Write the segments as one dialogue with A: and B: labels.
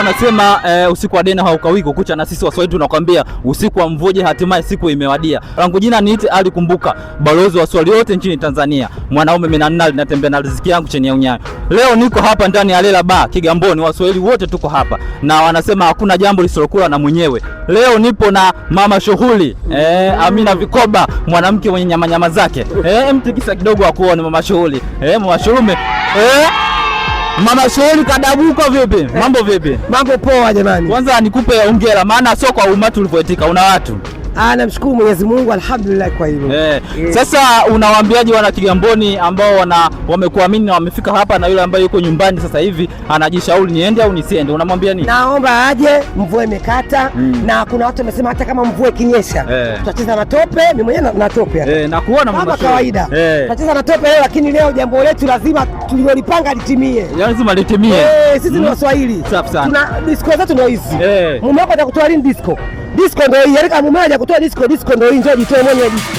A: wanasema usiku wa dena haukawii kukucha, na sisi Waswahili tunakwambia usiku wa mvuje hatimaye siku imewadia. Langu jina niite Ali Kumbuka, balozi wa Waswahili wote nchini Tanzania, mwanaume menanali, natembea na riziki yangu chini ya unyayo. Leo niko hapa ndani ya Lela Bar Kigamboni, Waswahili wote tuko hapa na wanasema hakuna jambo lisilokula na mwenyewe. Leo nipo na mama shughuli Amina Vikoba, mwanamke mwenye nyama zake. Mtikisa kidogo akuone mama shughuli. Mama shughuli Mama shughuli kadabuko vipi? Mambo vipi?
B: Mambo poa jamani.
A: Kwanza nikupe hongera, maana sio kwa umati ulivyoitika, una watu.
B: Namshukuru Mwenyezi Mungu, alhamdulillah kwa hilo.
A: Sasa unawaambiaje wana Kigamboni ambao wamekuamini na wamefika hapa, na yule ambaye yuko nyumbani sasa hivi anajishauri niende au nisiende, unamwambia nini?
B: Naomba aje, mvua imekata na kuna watu wamesema hata kama mvua ikinyesha tutacheza na tope. Mimi mwenyewe na tope
A: na kuona
B: kama kawaida tutacheza na tope leo, lakini leo jambo letu lazima tulilolipanga litimie.
A: Lazima litimie.
B: Sisi ni Waswahili.
A: Safi sana.
B: Tuna disco zetu ndio hizi. Mume wako atakutoa lini disco? Disco ndio hii. Alika mume wako kutoa disco ndio hii, njoo jitoe mwenyewe disco.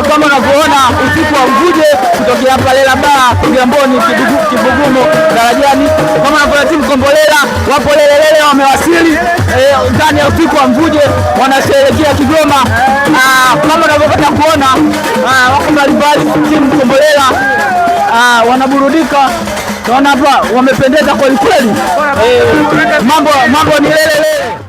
B: Kama unavyoona usiku wa mvuje kutokea hapa Lela Bar Kigamboni Kibugumo Darajani. Kama unavyoona timu Kombolela wapo lelelele wamewasili ndani ya usiku wa mvuje, wanasherehekea Kigoma. Kama unavyopata kuona wako mbalimbali timu Kombolela wanaburudika. Tunaona hapa wamependeza kweli kweli. Mambo ni lelelele.